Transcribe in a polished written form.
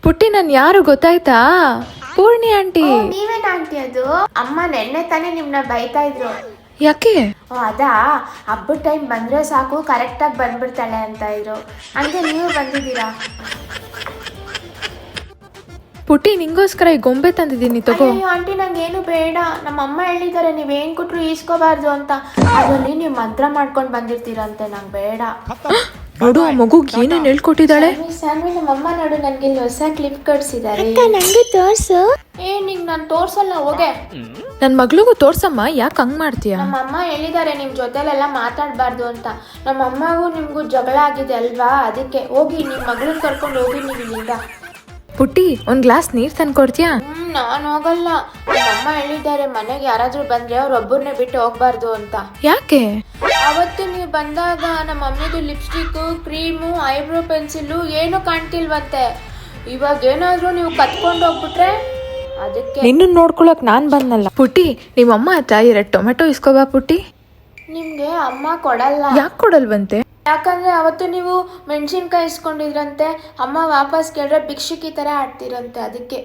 ಪುಟ್ಟಿ ನನ್ ಯಾರು ಗೊತ್ತಾಯ್ತಾ? ಪೂರ್ಣಿ ಆಂಟಿ. ನೀವೇನ ಆಂಟಿ ಅದು? ಅಮ್ಮ ನೆನ್ನೆ ತಾನೇ ನಿಮ್ನ ಬೈತಾ ಇದ್ರು. ಯಾಕೆ? ಅದಾ, ಹಬ್ಬದ ಟೈಮ್ ಬಂದ್ರೆ ಸಾಕು ಕರೆಕ್ಟಾಗಿ ಬಂದ್ಬಿಡ್ತಾಳೆ ಅಂತ ಇದ್ರು. ಹಂಗೆ ನೀವು ಬಂದಿದ್ದೀರಾ? ಪುಟ್ಟಿ ನಿಂಗೋಸ್ಕರ ಈ ಗೊಂಬೆ ತಂದಿದ್ದೀನಿ, ತಗೋ. ಅಯ್ಯೋ ಆಂಟಿ ನಂಗೇನು ಬೇಡ. ನಮ್ಮ ಅಮ್ಮ ಹೇಳಿದ್ದಾರೆ ನೀವೇನ್ ಕೊಟ್ರು ಈಸ್ಕೋಬಾರ್ದು ಅಂತ. ಅದರಲ್ಲಿ ನೀವು ಮಂತ್ರ ಮಾಡ್ಕೊಂಡು ಬಂದಿರ್ತೀರಂತೆ, ನಂಗೆ ಬೇಡ. ನೋಡು ಆ ಮಗು ಏನೇನು ಹೇಳ್ಕೊಟ್ಟಿದ್ದಾಳೆ. ಸ್ಯಾನ್ವಿ ನಮ್ಮ ಅಮ್ಮ ನೋಡು, ನನ್ಗೆ ಇಲ್ಲಿ ಹೊಸ ಕ್ಲಿಪ್ ಕಟ್ಸಿದ್ದಾರೆ. ನಂಗೆ ತೋರ್ಸು. ನಿಂಗೆ ನಾನು ತೋರ್ಸಲ್ಲ, ಹೋಗೆ. ನನ್ ಮಗಳಿಗೂ ತೋರ್ಸಮ್ಮ, ಯಾಕೆ ಹಂಗ್ ಮಾಡ್ತೀಯ? ನಮ್ಮ ಅಮ್ಮ ಹೇಳಿದ್ದಾರೆ ನಿಮ್ ಜೊತೆಲೆಲ್ಲ ಮಾತಾಡಬಾರ್ದು ಅಂತ. ನಮ್ಮ ಅಮ್ಮಗೂ ನಿಮ್ಗೂ ಜಗಳ ಆಗಿದೆ ಅಲ್ವಾ, ಅದಕ್ಕೆ. ಹೋಗಿ ನಿಮ್ಮ ಮಗಳನ್ನ ಕರ್ಕೊಂಡು ಹೋಗಿ ನೀವು ಇಲ್ಲಿಂದ. ಪುಟ್ಟಿ ಒಂದ್ ಗ್ಲಾಸ್ ನೀರ್ ತಂದು ಕೊಡ್ತೀಯಾ? ನಾನು ಹೋಗಲ್ಲ. ನಮ್ಮ ಅಮ್ಮ ಹೇಳಿದ್ದಾರೆ ಮನೆಗೆ ಯಾರಾದ್ರೂ ಬಂದ್ರೆ ಅವ್ರೊಬ್ಬರನ್ನೇ ಬಿಟ್ಟು ಹೋಗ್ಬಾರ್ದು ಅಂತ. ಯಾಕೆ? ಅವತ್ತು ನೀವು ಬಂದಾಗ ನಮ್ಮ ಮಮ್ಮಿದು ಲಿಪ್ಸ್ಟಿಕ್, ಕ್ರೀಮು, ಐಬ್ರೋ ಪೆನ್ಸಿಲು ಏನು ಕಾಣ್ತಿಲ್ವಂತೆ. ಇವಾಗ ಏನಾದ್ರೂ ನೀವು ಕತ್ಕೊಂಡು ಹೋಗ್ಬಿಟ್ರೆ ಅದಕ್ಕೆ. ನಿನ್ನ ನೋಡ್ಕೊಳಕ್ ನಾನ್ ಬಂದಲ್ಲ. ಪುಟ್ಟಿ ನಿಮ್ಮಮ್ಮ ಹತ್ರ 2 ಟೊಮೆಟೊ ಇಸ್ಕೋಬಾ ಪುಟ್ಟಿ. ನಿಮ್ಗೆ ಅಮ್ಮ ಕೊಡಲ್ಲ. ಯಾಕೆ ಕೊಡಲ್ವಂತೆ? ಯಾಕಂದ್ರೆ ಅವತ್ತು ನೀವು ಮೆಣಸಿನ್ಕಾಯಿ ಇಸ್ಕೊಂಡಿದ್ರಂತೆ. ಅಮ್ಮ ವಾಪಸ್ ಕೇಳಿದ್ರೆ ಭಿಕ್ಷುಕಿ ತರ ಆಡ್ತಿರಂತೆ, ಅದಕ್ಕೆ.